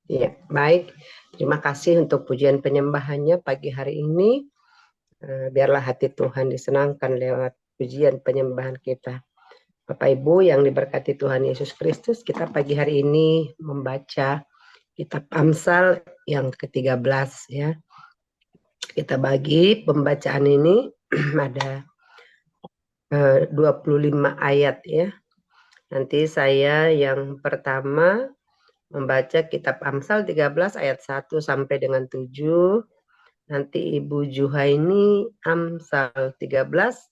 Ya, baik. Terima kasih untuk pujian penyembahannya pagi hari ini. Biarlah hati Tuhan disenangkan lewat pujian penyembahan kita. Bapak Ibu yang diberkati Tuhan Yesus Kristus, kita pagi hari ini membaca kitab Amsal yang ke-13 ya. Kita bagi pembacaan ini ada 25 ayat ya. Nanti saya yang pertama membaca kitab Amsal 13 ayat 1 sampai dengan 7. Nanti Ibu Juhaini Amsal 13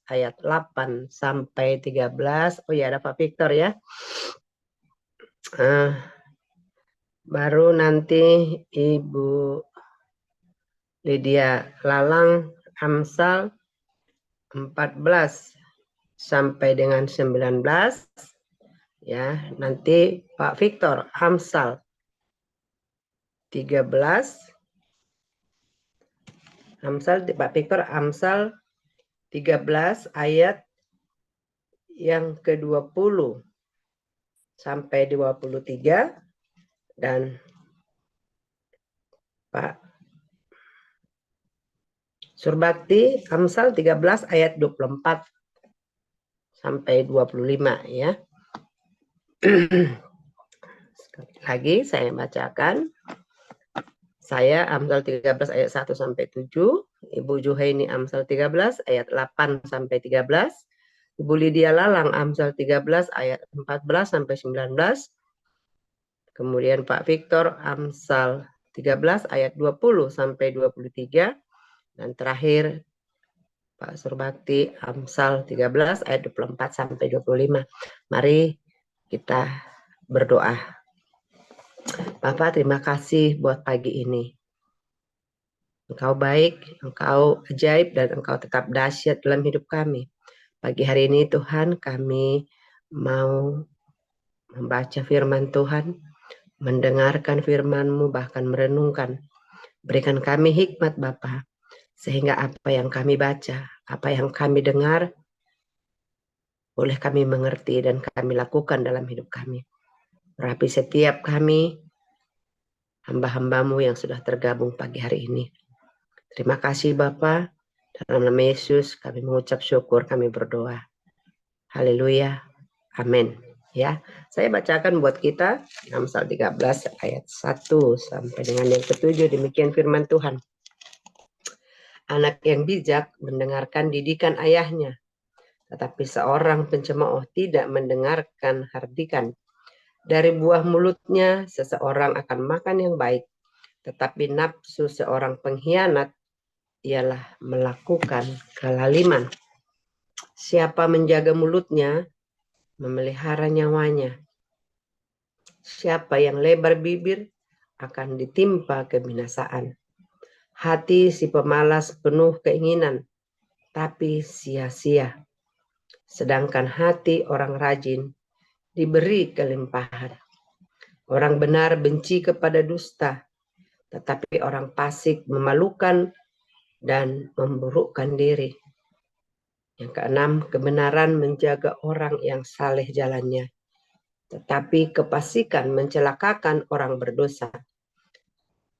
ayat 8 sampai 13. Oh ya, ada Pak Victor ya. Baru nanti Ibu Lydia Lalang Amsal 14 sampai dengan 19. Ya, nanti Pak Victor Amsal 13. Pak Victor Amsal 13 ayat yang ke-20 sampai 23, dan Pak Surbakti Amsal 13 ayat 24 sampai 25 ya. Sekali lagi saya bacakan. Saya Amsal 13 ayat 1 sampai 7, Ibu Juhaini Amsal 13 ayat 8 sampai 13, Ibu Lydia Lalang Amsal 13 ayat 14 sampai 19, kemudian Pak Victor Amsal 13 ayat 20 sampai 23, dan terakhir Pak Surbakti Amsal 13 ayat 24 sampai 25. Mari kita berdoa. Bapak, terima kasih buat pagi ini. Engkau baik, Engkau ajaib, dan Engkau tetap dahsyat dalam hidup kami. Pagi hari ini Tuhan, kami mau membaca firman Tuhan, mendengarkan firman-Mu, bahkan merenungkan. Berikan kami hikmat Bapa, sehingga apa yang kami baca, apa yang kami dengar, boleh kami mengerti dan kami lakukan dalam hidup kami. Rapi setiap kami, hamba-hamba-Mu yang sudah tergabung pagi hari ini. Terima kasih Bapa. Dalam nama Yesus kami mengucap syukur, kami berdoa. Haleluya. Amin. Ya, saya bacakan buat kita Amsal 13 ayat 1 sampai dengan yang ke-7. Demikian firman Tuhan. Anak yang bijak mendengarkan didikan ayahnya, tetapi seorang pencemooh tidak mendengarkan hardikan. Dari buah mulutnya seseorang akan makan yang baik, tetapi nafsu seorang pengkhianat ialah melakukan kelaliman. Siapa menjaga mulutnya, memelihara nyawanya. Siapa yang lebar bibir, akan ditimpa kebinasaan. Hati si pemalas penuh keinginan, tapi sia-sia. Sedangkan hati orang rajin diberi kelimpahan. Orang benar benci kepada dusta, tetapi orang fasik memalukan dan memburukkan diri. Yang keenam, kebenaran menjaga orang yang saleh jalannya, tetapi kefasikan mencelakakan orang berdosa.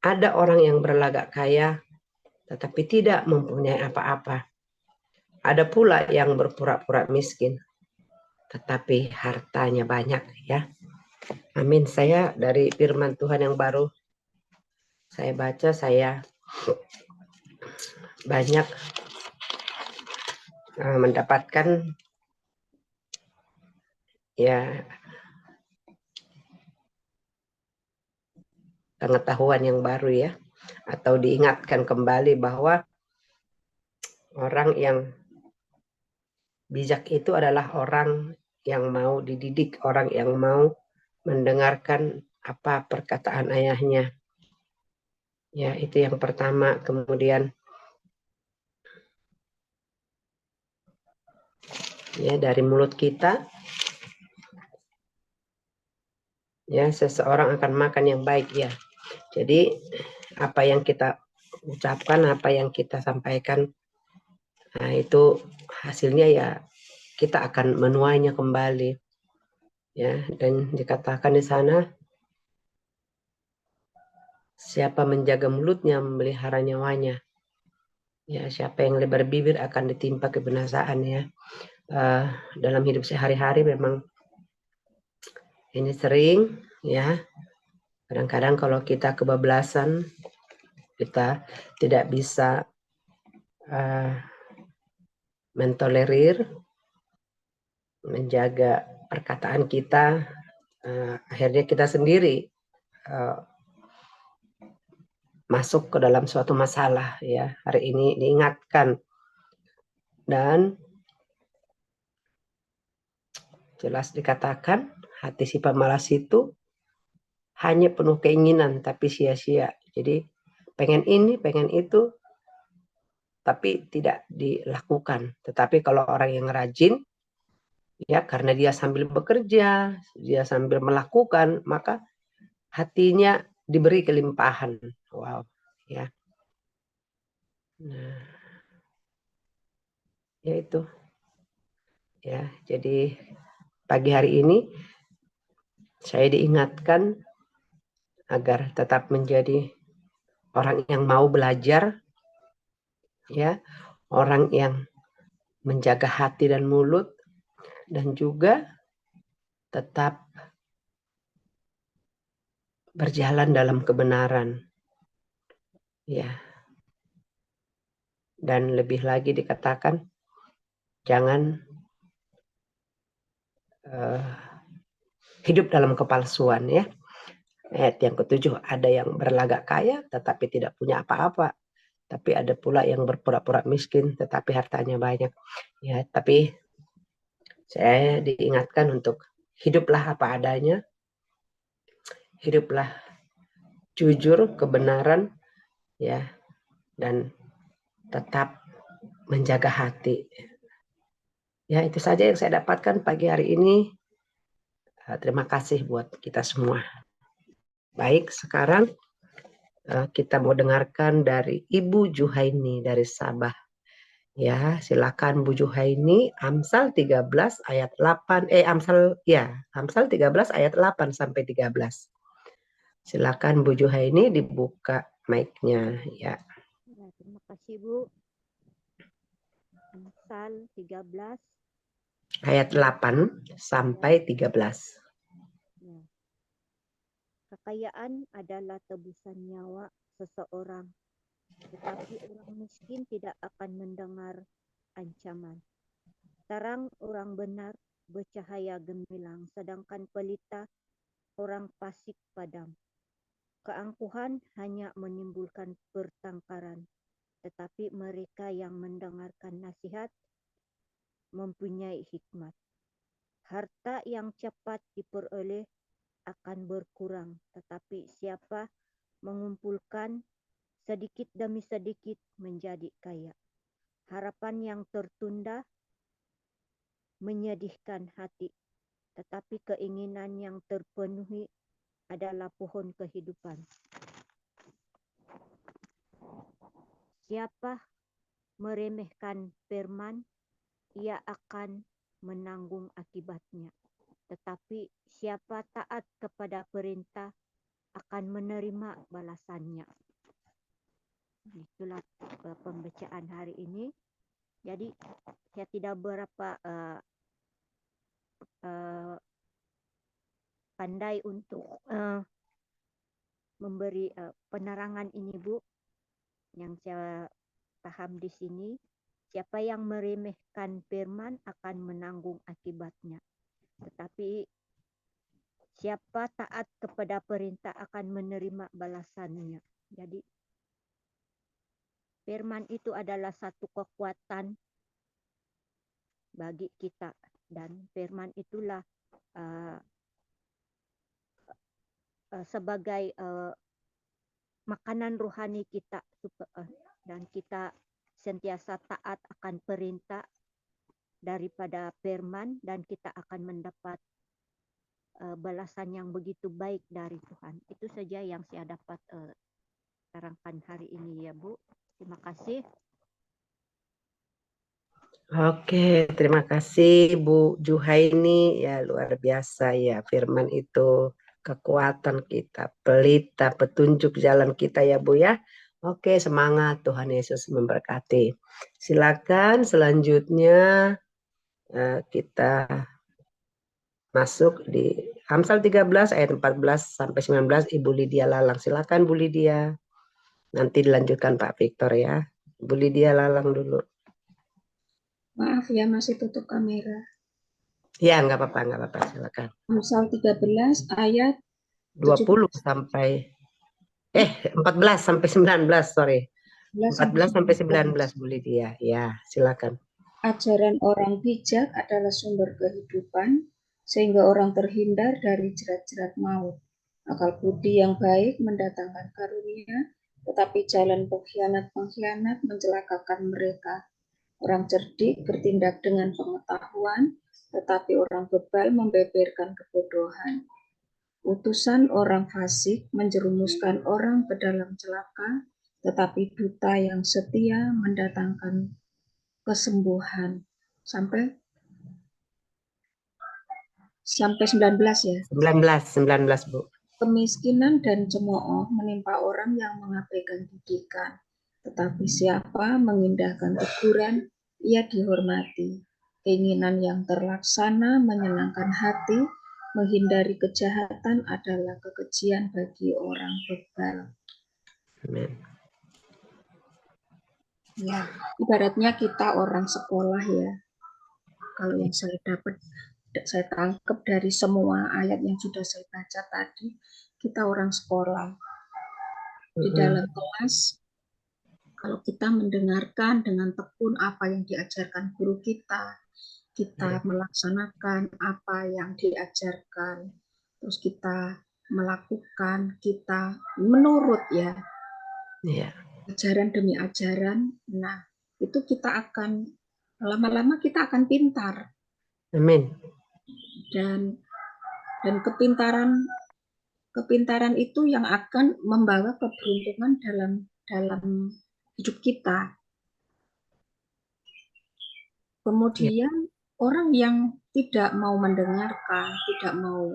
Ada orang yang berlagak kaya, tetapi tidak mempunyai apa-apa. Ada pula yang berpura-pura miskin, tetapi hartanya banyak ya. Amin. Saya dari firman Tuhan yang baru saya baca, saya banyak mendapatkan ya pengetahuan yang baru ya, atau diingatkan kembali bahwa orang yang bijak itu adalah orang yang mau dididik, orang yang mau mendengarkan apa perkataan ayahnya. Ya, itu yang pertama. Kemudian ya, dari mulut kita ya seseorang akan makan yang baik ya. Jadi apa yang kita ucapkan, apa yang kita sampaikan, nah itu hasilnya ya kita akan menuainya kembali. Ya, dan dikatakan di sana Siapa menjaga mulutnya memelihara nyawanya. Ya, siapa yang lebar bibir akan ditimpa kebinasaan ya. Dalam hidup sehari-hari memang ini sering ya. Kadang-kadang kalau kita kebablasan, kita tidak bisa mentolerir, menjaga perkataan kita, akhirnya kita sendiri masuk ke dalam suatu masalah ya. Hari ini diingatkan dan jelas dikatakan hati si pemalas itu hanya penuh keinginan tapi sia-sia. Jadi pengen ini, pengen itu, tapi tidak dilakukan. Tetapi kalau orang yang rajin, ya karena dia sambil bekerja, dia sambil melakukan, maka hatinya diberi kelimpahan. Wow, ya. Nah, ya itu. Ya, jadi pagi hari ini saya diingatkan agar tetap menjadi orang yang mau belajar, ya, orang yang menjaga hati dan mulut, dan juga tetap berjalan dalam kebenaran, ya. Dan lebih lagi dikatakan jangan hidup dalam kepalsuan ya. Ayat yang ketujuh, ada yang berlagak kaya tetapi tidak punya apa-apa, tapi ada pula yang berpura-pura miskin tetapi hartanya banyak. Ya, tapi saya diingatkan untuk hiduplah apa adanya, hiduplah jujur, kebenaran, ya, dan tetap menjaga hati. Ya, itu saja yang saya dapatkan pagi hari ini. Terima kasih buat kita semua. Baik, sekarang kita mau dengarkan dari Ibu Juhaini dari Sabah. Ya, silakan Bu Juhaini, Amsal 13 ayat 8 Amsal 13 ayat 8 sampai 13. Silakan Bu Juhaini dibuka mic-nya ya. Terima kasih Bu. Amsal 13 ayat 8 sampai 13. Ya. Kekayaan adalah tebusan nyawa seseorang, tetapi orang miskin tidak akan mendengar ancaman. Terang orang benar bercahaya gemilang, sedangkan pelita orang fasik padam. Keangkuhan hanya menimbulkan pertengkaran, tetapi mereka yang mendengarkan nasihat mempunyai hikmat. Harta yang cepat diperoleh akan berkurang, tetapi siapa mengumpulkan sedikit demi sedikit menjadi kaya. Harapan yang tertunda menyedihkan hati, tetapi keinginan yang terpenuhi adalah pohon kehidupan. Siapa meremehkan firman, ia akan menanggung akibatnya. Tetapi siapa taat kepada perintah akan menerima balasannya. Itulah pembacaan hari ini. Jadi saya tidak berapa pandai untuk memberi penerangan ini Bu. Yang saya paham di sini, siapa yang meremehkan firman akan menanggung akibatnya. Tetapi siapa taat kepada perintah akan menerima balasannya. Jadi firman itu adalah satu kekuatan bagi kita, dan firman itulah sebagai makanan rohani kita, dan kita sentiasa taat akan perintah daripada firman, dan kita akan mendapat balasan yang begitu baik dari Tuhan. Itu saja yang saya dapat terangkan hari ini ya Bu. Terima kasih. Oke, terima kasih Bu Juhaini. Ya, luar biasa ya firman itu kekuatan kita, pelita, petunjuk jalan kita ya Bu ya. Oke, semangat, Tuhan Yesus memberkati. Silakan selanjutnya kita masuk di Amsal 13 ayat 14 sampai 19, Ibu Lydia Lalang. Silakan Bu Lydia. Nanti dilanjutkan Pak Victor ya. Bu Lydia Lalang dulu. Maaf ya, masih tutup kamera. Ya, nggak apa-apa, silakan. Amsal 13 ayat 20 sampai 14 sampai 19, sorry. 14 sampai 19 Bu Lydia. Ya, silakan. Ajaran orang bijak adalah sumber kehidupan, sehingga orang terhindar dari jerat-jerat maut. Akal budi yang baik mendatangkan karunia, tetapi jalan pengkhianat mencelakakan mereka. Orang cerdik bertindak dengan pengetahuan, tetapi orang bebal membeberkan kebodohan. Utusan orang fasik menjerumuskan orang ke dalam celaka, tetapi duta yang setia mendatangkan kesembuhan. Sampai 19 ya. 19 Bu. Kemiskinan dan cemooh menimpa orang yang mengabaikan didikan, tetapi siapa mengindahkan teguran, ia dihormati. Keinginan yang terlaksana menyenangkan hati, menghindari kejahatan adalah kekejian bagi orang bebal. Amin. Ya, ibaratnya kita orang sekolah ya. Kalau yang saya tangkap dari semua ayat yang sudah saya baca tadi, kita orang sekolah. Di dalam kelas, kalau kita mendengarkan dengan tekun apa yang diajarkan guru kita melaksanakan apa yang diajarkan, terus kita melakukan, kita menurut ya, ajaran demi ajaran, nah itu kita akan, lama-lama kita akan pintar. Amin. Dan kepintaran itu yang akan membawa keberuntungan dalam hidup kita. Kemudian orang yang tidak mau mendengarkan, tidak mau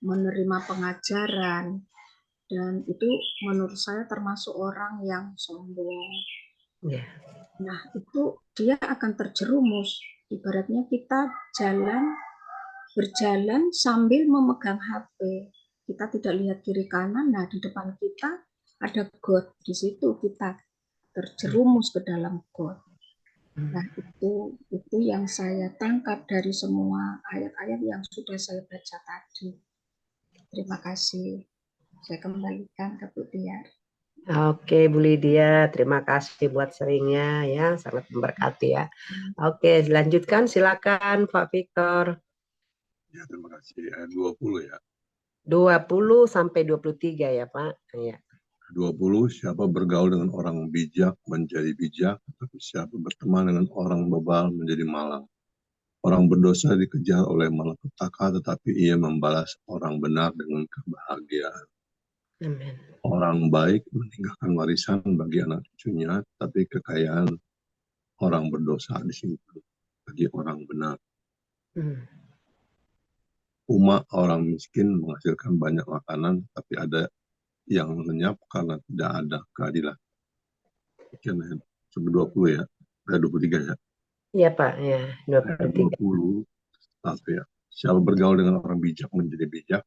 menerima pengajaran, dan itu menurut saya termasuk orang yang sombong. Nah, itu dia akan terjerumus. Ibaratnya kita berjalan sambil memegang HP. Kita tidak lihat kiri kanan, nah di depan kita ada got. Di situ kita terjerumus ke dalam got. Nah, itu yang saya tangkap dari semua ayat-ayat yang sudah saya baca tadi. Terima kasih. Saya kembalikan ke Bu Tiar. Oke, Bu Lydia, terima kasih buat seringnya ya, sangat memberkati ya. Oke, lanjutkan silakan Pak Victor. Ya, terima kasih. Ayat 20 ya. 20 sampai 23 ya, Pak. Ya. 20, siapa bergaul dengan orang bijak menjadi bijak, tetapi siapa berteman dengan orang bebal menjadi malang. Orang berdosa dikejar oleh malapetaka, tetapi ia membalas orang benar dengan kebahagiaan. Amin. Orang baik meninggalkan warisan bagi anak cucunya, tapi kekayaan orang berdosa disimpan bagi orang benar. Umat orang miskin menghasilkan banyak makanan, tapi ada yang lenyap karena tidak ada keadilan. Sekian ayat 20 ya, ayat 23 ya. Iya Pak, ya. 23. Ayat 20, ya. Siapa bergaul dengan orang bijak menjadi bijak,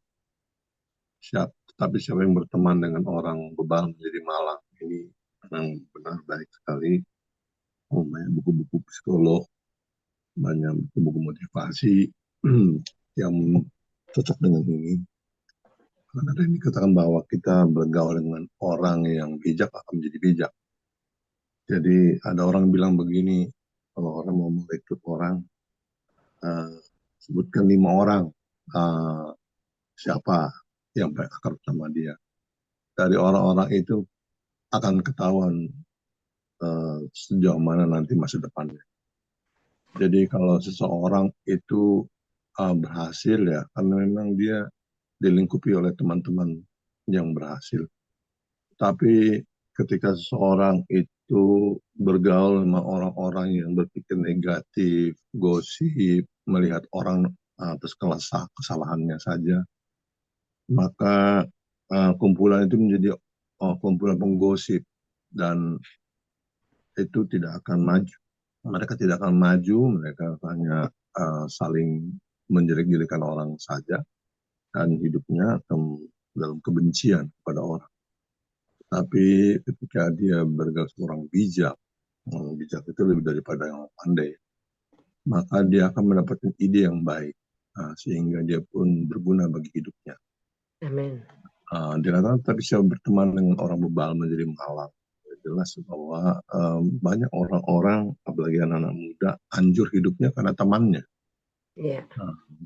tapi siapa yang berteman dengan orang bebal menjadi malang. Ini memang benar baik sekali. Banyak buku-buku psikolog, banyak buku-buku motivasi yang cocok dengan ini. Karena ada yang dikatakan bahwa kita bergaul dengan orang yang bijak akan menjadi bijak. Jadi ada orang bilang begini, kalau orang mau merekrut orang, sebutkan 5 orang siapa yang baik akrab sama dia. Dari orang-orang itu akan ketahuan sejauh mana nanti masa depannya. Jadi kalau seseorang itu berhasil ya, karena memang dia dilingkupi oleh teman-teman yang berhasil. Tapi ketika seseorang itu bergaul sama orang-orang yang berpikir negatif, gosip, melihat orang atas kesalahannya saja, maka kumpulan itu menjadi kumpulan penggosip, dan itu tidak akan maju. Mereka tidak akan maju, mereka hanya saling menjelek-jelekan orang saja, dan hidupnya akan dalam kebencian kepada orang. Tapi ketika dia bergerak seorang bijak, bijak itu lebih daripada yang pandai, maka dia akan mendapatkan ide yang baik, sehingga dia pun berguna bagi hidupnya. Amin. Dikatakan tapi siapa berteman dengan orang bebal menjadi malang. Jelas bahwa banyak orang-orang, apalagi anak-anak muda, hancur hidupnya karena temannya. Iya.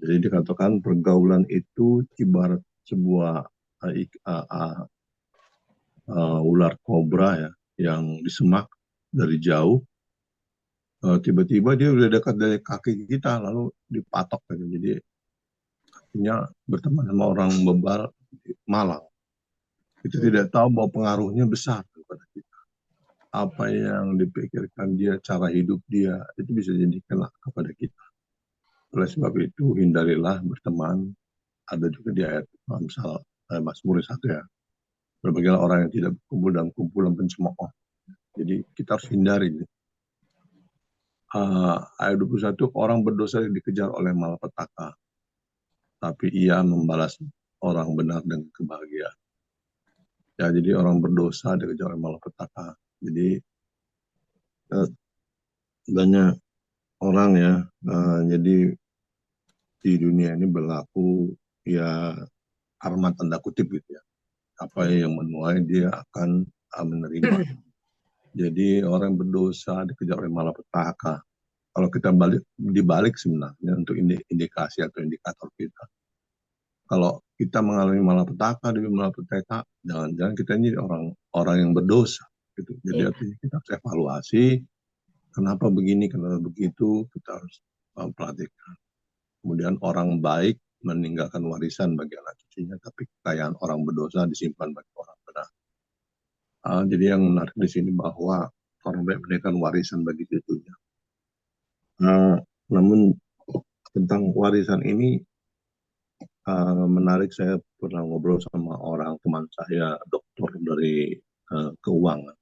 Jadi dikatakan pergaulan itu ibarat sebuah ular kobra ya, yang disemak dari jauh, tiba-tiba dia udah dekat dari kaki kita lalu dipatok gitu. Jadi artinya berteman sama orang bebal malang. Kita tidak tahu bahwa pengaruhnya besar kepada kita. Apa yang dipikirkan dia, cara hidup dia, itu bisa jadi kena kepada kita. Oleh sebab itu, hindarilah berteman. Ada juga di ayat misal Mazmur 1 ya. Berbagailah orang yang tidak berkumpul dalam kumpulan pencemooh. Jadi kita harus hindari. Ayat 21, orang berdosa dikejar oleh malapetaka, tapi ia membalas orang benar dengan kebahagiaan. Ya, jadi orang berdosa dikejar oleh malapetaka. Jadi banyak orang ya, jadi di dunia ini berlaku ya karma tanda kutip gitu ya. Apa yang menuai dia akan menerima. Jadi orang berdosa dikejar oleh malapetaka. Kalau kita dibalik sebenarnya untuk indikasi atau indikator kita. Kalau kita mengalami malapetaka demi malapetaka, jangan-jangan kita ini orang yang berdosa gitu. Jadi artinya kita harus evaluasi kenapa begini, kenapa begitu, kita harus perhatikan. Kemudian orang baik meninggalkan warisan bagi anak cucunya, tapi kekayaan orang berdosa disimpan bagi orang benar. Jadi yang menarik di sini bahwa orang baik meninggalkan warisan bagi cucunya. Namun tentang warisan ini menarik, saya pernah ngobrol sama orang teman saya, dokter dari keuangan.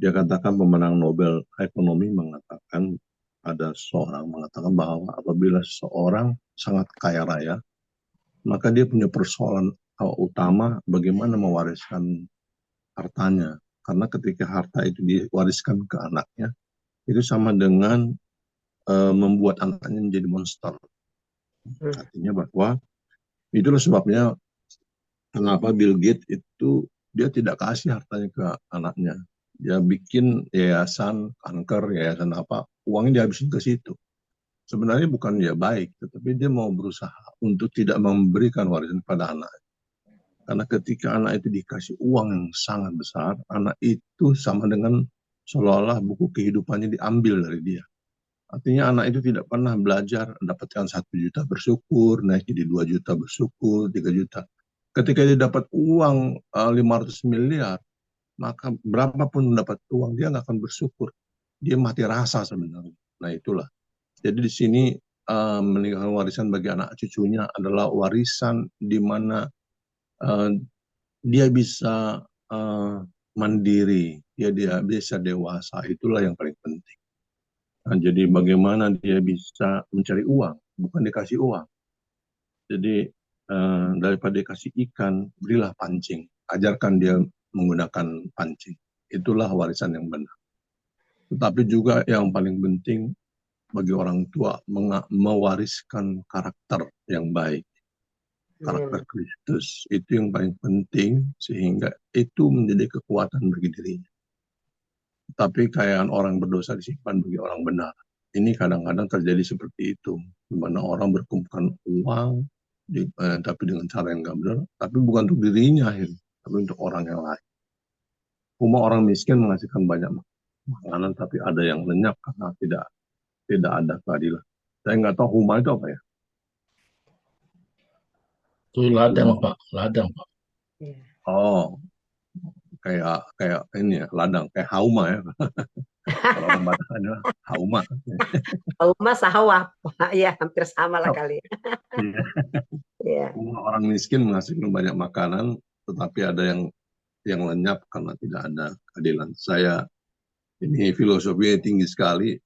Dia katakan pemenang Nobel Ekonomi mengatakan, ada seorang mengatakan bahwa apabila seseorang sangat kaya raya, maka dia punya persoalan utama bagaimana mewariskan hartanya. Karena ketika harta itu diwariskan ke anaknya, itu sama dengan membuat anaknya menjadi monster. Artinya bahwa itulah sebabnya kenapa Bill Gates itu dia tidak kasih hartanya ke anaknya. Dia bikin yayasan kanker, yayasan apa, uangnya dihabisin ke situ. Sebenarnya bukan dia baik, tetapi dia mau berusaha untuk tidak memberikan warisan pada anak. Karena ketika anak itu dikasih uang yang sangat besar, anak itu sama dengan seolah-olah buku kehidupannya diambil dari dia. Artinya anak itu tidak pernah belajar mendapatkan 1 juta bersyukur, naik jadi 2 juta bersyukur, 3 juta. Ketika dia dapat uang 500 miliar, maka berapapun mendapat uang, dia nggak akan bersyukur. Dia mati rasa sebenarnya. Nah itulah. Jadi di sini meninggalkan warisan bagi anak cucunya adalah warisan di mana dia bisa mandiri, dia bisa dewasa. Itulah yang paling penting. Nah, jadi bagaimana dia bisa mencari uang, bukan dikasih uang. Jadi daripada dikasih ikan, berilah pancing. Ajarkan dia menggunakan pancing. Itulah warisan yang benar. Tetapi juga yang paling penting bagi orang tua, mewariskan karakter yang baik. Karakter Kristus itu yang paling penting, sehingga itu menjadi kekuatan bagi dirinya. Tapi kekayaan orang berdosa disimpan bagi orang benar. Ini kadang-kadang terjadi seperti itu, di mana orang berkumpulkan uang, tapi dengan cara yang nggak benar, tapi bukan untuk dirinya, tapi untuk orang yang lain. Orang miskin menghasilkan banyak makanan, tapi ada yang lenyap karena tidak ada keadilan. Saya nggak tahu huma itu apa ya? Itu ladang, Pak. Ladang, Pak. Oh, kayak ini ya, ladang, kayak hauma ya. Kalau orang Batak adalah hauma. Uma sahwah. Ya, hampir sama lah Oh, kali. iya. Ya. Orang miskin menghasilkan banyak makanan, tetapi ada yang lenyap karena tidak ada keadilan. Ini filosofinya tinggi sekali,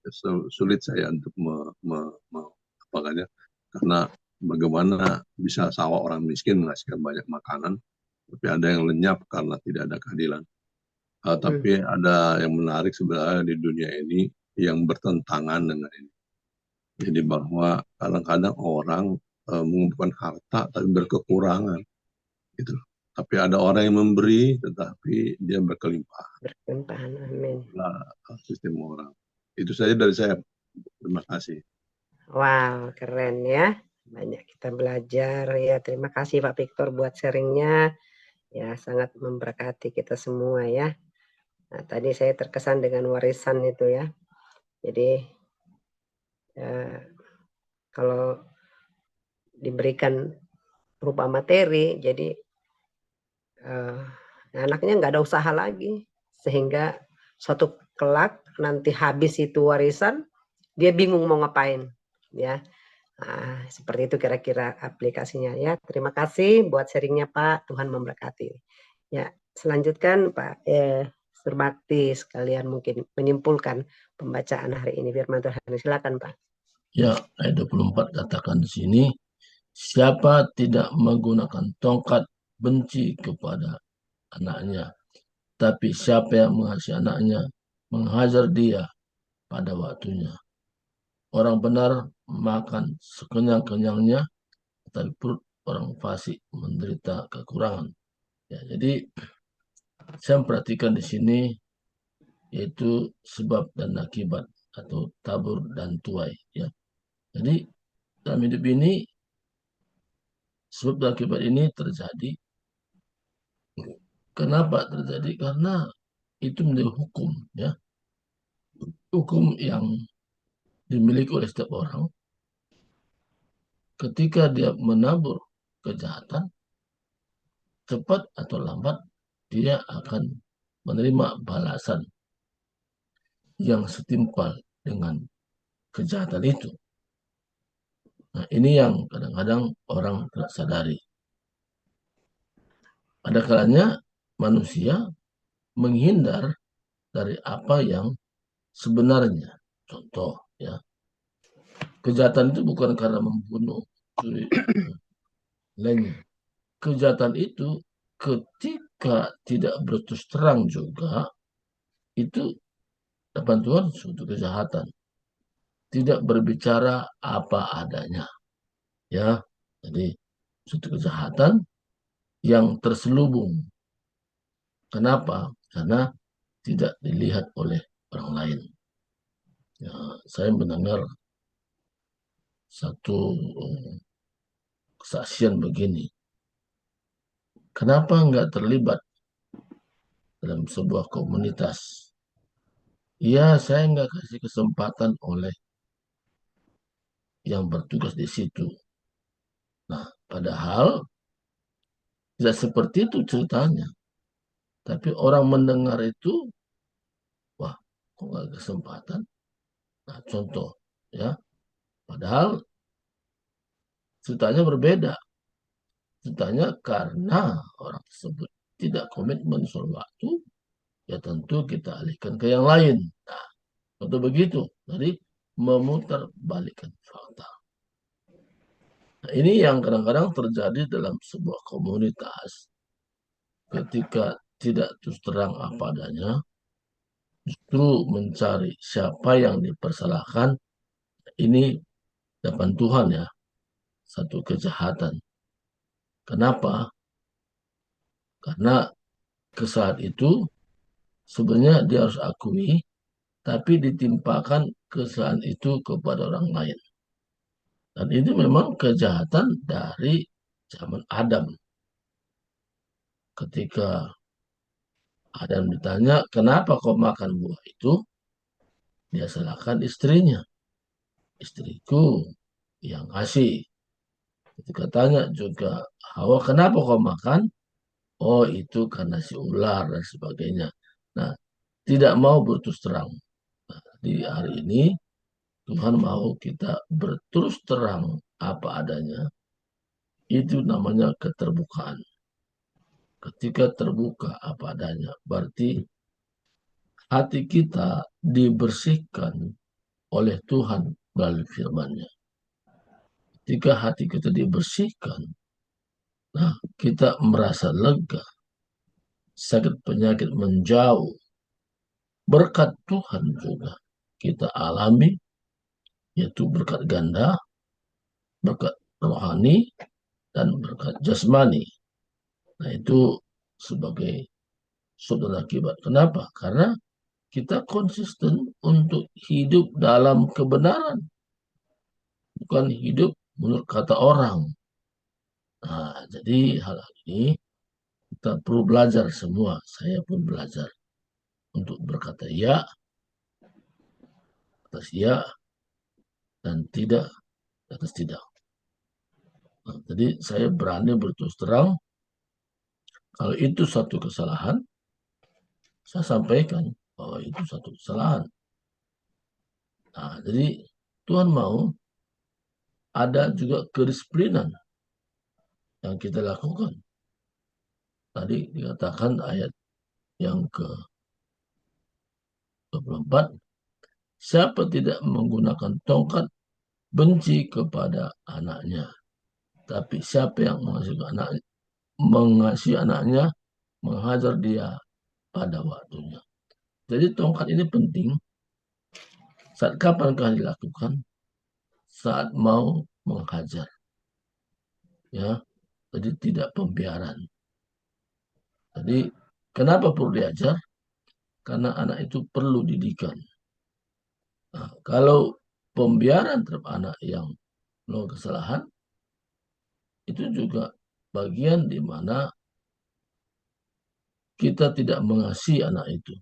sulit saya untuk apa namanya, karena bagaimana bisa sawah orang miskin menghasilkan banyak makanan, tapi ada yang lenyap karena tidak ada keadilan. Tapi ada yang menarik sebenarnya di dunia ini yang bertentangan dengan ini. Jadi bahwa kadang-kadang orang mengumpulkan harta tapi berkekurangan, gitu. Tapi ada orang yang memberi, tetapi dia berkelimpahan. Berkelimpahan, amin. Itulah sistem orang. Itu saja dari saya. Terima kasih. Wow, keren ya. Banyak kita belajar ya. Terima kasih Pak Victor buat sharingnya. Ya, sangat memberkati kita semua ya. Nah, tadi saya terkesan dengan warisan itu ya. Jadi kalau diberikan berupa materi, jadi anaknya nggak ada usaha lagi, sehingga suatu kelak nanti habis itu warisan, dia bingung mau ngapain, ya. Nah, seperti itu kira-kira aplikasinya ya. Terima kasih buat sharingnya Pak. Tuhan memberkati. Ya, selanjutkan Pak Surbakti sekalian mungkin menyimpulkan pembacaan hari ini firman Tuhan. Silakan Pak. Ya, ayat 24 katakan di sini, siapa tidak menggunakan tongkat benci kepada anaknya, tapi siapa yang mengasihi anaknya, menghajar dia pada waktunya. Orang benar makan sekenyang-kenyangnya, tapi perut orang fasik menderita kekurangan. Ya, jadi saya perhatikan di sini yaitu sebab dan akibat atau tabur dan tuai. Ya, jadi dalam hidup ini sebab dan akibat ini terjadi. Kenapa terjadi? Karena itu menjadi hukum, ya, hukum yang dimiliki oleh setiap orang. Ketika dia menabur kejahatan, cepat atau lambat dia akan menerima balasan yang setimpal dengan kejahatan itu. Nah, ini yang kadang-kadang orang tidak sadari. Ada kalanya manusia menghindar dari apa yang sebenarnya. Contoh, ya, kejahatan itu bukan karena membunuh, curi, lainnya. Kejahatan itu ketika tidak berterus terang juga, itu depan Tuhan suatu kejahatan. Tidak berbicara apa adanya. Ya, jadi suatu kejahatan yang terselubung. Kenapa? Karena tidak dilihat oleh orang lain. Ya, saya mendengar satu kesaksian begini. Kenapa nggak terlibat dalam sebuah komunitas? Ya, saya nggak kasih kesempatan oleh yang bertugas di situ. Nah, padahal tidak seperti itu ceritanya. Tapi orang mendengar itu, wah, kok nggak kesempatan? Nah, contoh, ya, padahal ceritanya berbeda. Ceritanya karena orang tersebut tidak komitmen soal waktu, ya tentu kita alihkan ke yang lain. Nah, contoh begitu. Jadi memutar balikan fakta. Nah, ini yang kadang-kadang terjadi dalam sebuah komunitas. Ketika tidak terus terang apa adanya, justru mencari siapa yang dipersalahkan. Ini depan Tuhan, ya, satu kejahatan. Kenapa? Karena kesalahan itu sebenarnya dia harus akui, tapi ditimpakan kesalahan itu kepada orang lain. Dan ini memang kejahatan dari zaman Adam. Ketika Adam ditanya, kenapa kau makan buah itu? Dia salahkan istrinya. Istriku yang ngasih. Ketika tanya juga, Hawa, kenapa kau makan? oh itu karena si ular dan sebagainya. Nah, tidak mau berterus terang. Nah, di hari ini Tuhan mau kita berterus terang apa adanya. Itu namanya keterbukaan. Ketika terbuka apa adanya, berarti hati kita dibersihkan oleh Tuhan melalui firman-Nya. Ketika hati kita dibersihkan, nah kita merasa lega, sakit penyakit menjauh, berkat Tuhan juga kita alami, yaitu berkat ganda, berkat rohani, dan berkat jasmani. Nah itu sebagai sebab dan akibat. Kenapa? Karena kita konsisten untuk hidup dalam kebenaran, bukan hidup menurut kata orang. Nah, jadi hal ini kita perlu belajar semua. Saya pun belajar untuk berkata ya atas ya dan tidak atas tidak. Nah, jadi saya berani berterus terang kalau itu satu kesalahan, saya sampaikan bahwa itu satu kesalahan. Nah, jadi Tuhan mau ada juga kedisiplinan yang kita lakukan. Tadi dikatakan ayat yang ke-24, siapa tidak menggunakan tongkat benci kepada anaknya. Tapi siapa yang mengasihi anaknya, menghajar dia pada waktunya. Jadi tongkat ini penting. Saat kapankah dilakukan? Saat mau menghajar. Ya, jadi tidak pembiaran. Jadi kenapa perlu diajar? Karena anak itu perlu didikan. Nah, kalau pembiaran terhadap anak yang melakukan kesalahan, itu juga bagian di mana kita tidak mengasihi anak itu.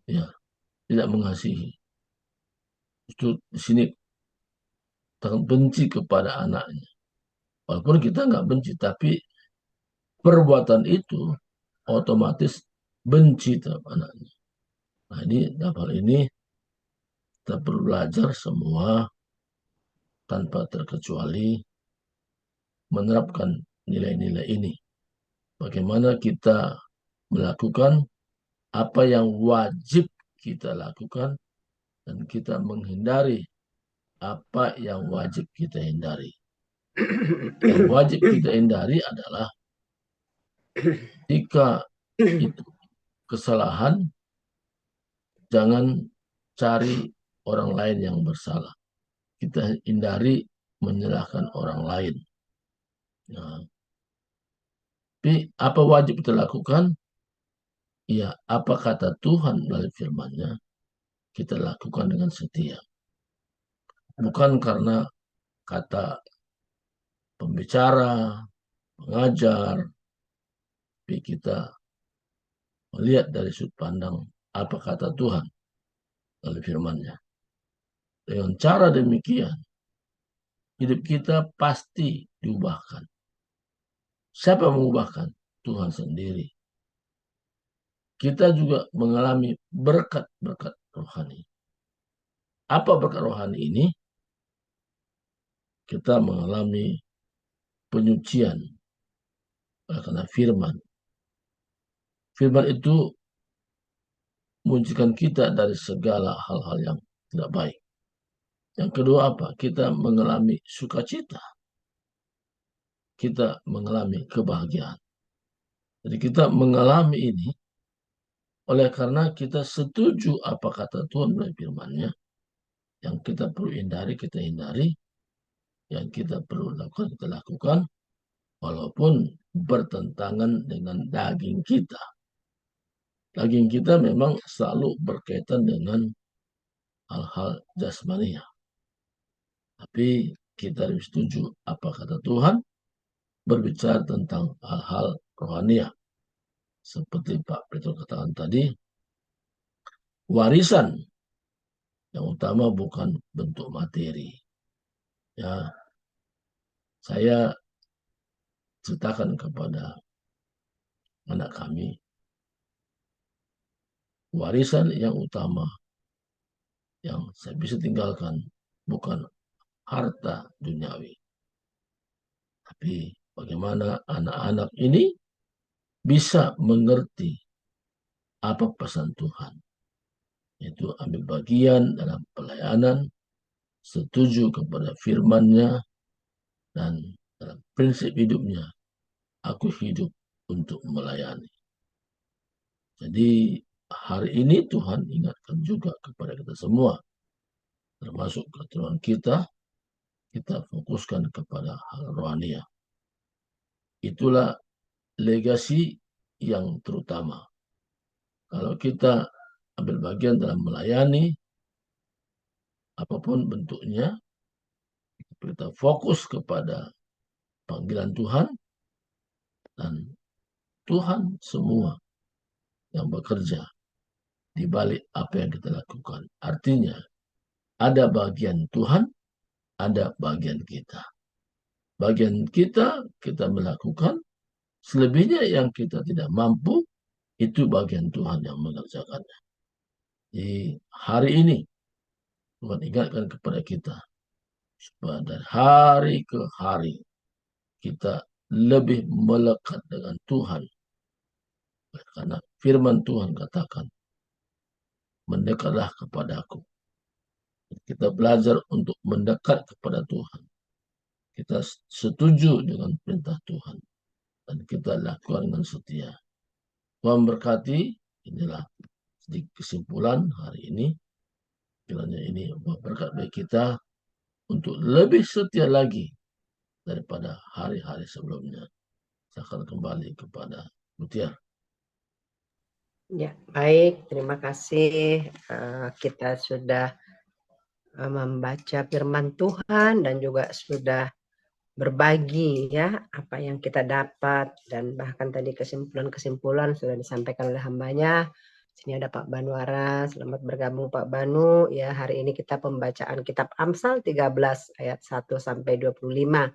Ya, tidak mengasihi. Itu di sini benci kepada anaknya. Walaupun kita nggak benci, tapi perbuatan itu otomatis benci terhadap anaknya. Nah, ini dalam hal ini kita perlu belajar semua tanpa terkecuali menerapkan nilai-nilai ini. Bagaimana kita melakukan apa yang wajib kita lakukan dan kita menghindari apa yang wajib kita hindari. Yang wajib kita hindari adalah jika itu kesalahan, jangan cari orang lain yang bersalah. Kita hindari menyalahkan orang lain. Nah, tapi apa wajib kita lakukan? Ya, apa kata Tuhan melalui firman-Nya, kita lakukan dengan setia. Bukan karena kata pembicara, pengajar, tapi kita melihat dari sudut pandang apa kata Tuhan melalui firman-Nya. Dengan cara demikian, hidup kita pasti diubahkan. Siapa yang mengubahkan? Tuhan sendiri. Kita juga mengalami berkat-berkat rohani. Apa berkat rohani ini? Kita mengalami penyucian karena firman. Firman itu mensucikan kita dari segala hal-hal yang tidak baik. Yang kedua apa? Kita mengalami sukacita. Kita mengalami kebahagiaan. Jadi kita mengalami ini oleh karena kita setuju apa kata Tuhan melalui firman-Nya. Yang kita perlu hindari, kita hindari. Yang kita perlu lakukan, kita lakukan. Walaupun bertentangan dengan daging kita. Daging kita memang selalu berkaitan dengan hal-hal jasmania. Tapi kita harus setuju apa kata Tuhan berbicara tentang hal-hal rohania. Seperti Pak Petrus katakan tadi, warisan yang utama bukan bentuk materi. Ya, saya ceritakan kepada anak kami. Warisan yang utama yang saya bisa tinggalkan bukan harta duniawi, tapi bagaimana anak-anak ini bisa mengerti apa pesan Tuhan, yaitu ambil bagian dalam pelayanan, setuju kepada firman-Nya, dan dalam prinsip hidupnya, aku hidup untuk melayani. Jadi hari ini Tuhan ingatkan juga kepada kita semua, termasuk keturunan kita fokuskan kepada hal rohania. Itulah legasi yang terutama. Kalau kita ambil bagian dalam melayani, apapun bentuknya, kita fokus kepada panggilan Tuhan, dan Tuhan semua yang bekerja di balik apa yang kita lakukan. Artinya, ada bagian Tuhan, ada bagian kita. Bagian kita melakukan, selebihnya yang kita tidak mampu, itu bagian Tuhan yang mengerjakannya. Di hari ini, Tuhan ingatkan kepada kita, supaya dari hari ke hari, kita lebih melekat dengan Tuhan. Karena firman Tuhan katakan, mendekatlah kepadaku. Kita belajar untuk mendekat kepada Tuhan. Kita setuju dengan perintah Tuhan. Dan kita lakukan dengan setia. Tuhan berkati, inilah sedikit kesimpulan hari ini. Kiranya ini berkat bagi kita untuk lebih setia lagi daripada hari-hari sebelumnya. Saya akan kembali kepada Mutiara. Ya, baik. Terima kasih. Kita sudah membaca firman Tuhan dan juga sudah berbagi ya apa yang kita dapat, dan bahkan tadi kesimpulan-kesimpulan sudah disampaikan oleh hambanya. Sini ada Pak Banuara, selamat bergabung Pak Banu. Ya, hari ini kita pembacaan kitab Amsal 13 ayat 1 sampai 25.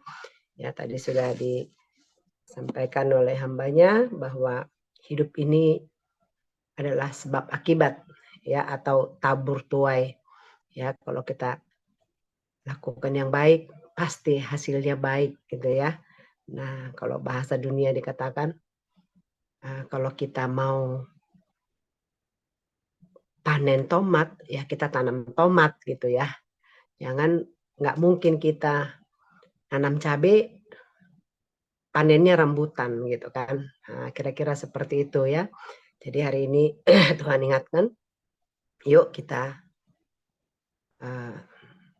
Ya, tadi sudah disampaikan oleh hambanya bahwa hidup ini adalah sebab akibat ya, atau tabur tuai. Ya, kalau kita lakukan yang baik pasti hasilnya baik gitu ya. Nah, kalau bahasa dunia dikatakan kalau kita mau panen tomat ya kita tanam tomat gitu ya. Jangan, nggak mungkin kita tanam cabai panennya rambutan gitu kan. Nah, kira-kira seperti itu ya. Jadi hari ini Tuhan ingatkan, yuk kita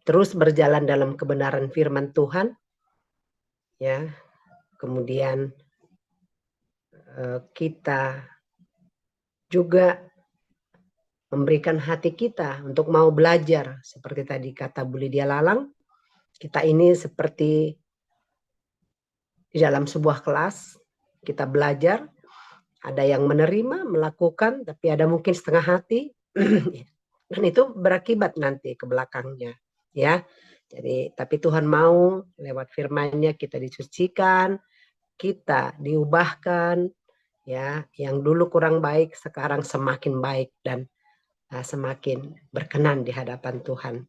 terus berjalan dalam kebenaran firman Tuhan ya. Kemudian kita juga memberikan hati kita untuk mau belajar. Seperti tadi kata Bu Lydia Lalang, kita ini seperti di dalam sebuah kelas, kita belajar, ada yang menerima, melakukan, tapi ada mungkin setengah hati, dan itu berakibat nanti ke belakangnya. Ya, jadi tapi Tuhan mau lewat firman-Nya kita disucikan, kita diubahkan, ya, yang dulu kurang baik sekarang semakin baik dan semakin berkenan di hadapan Tuhan.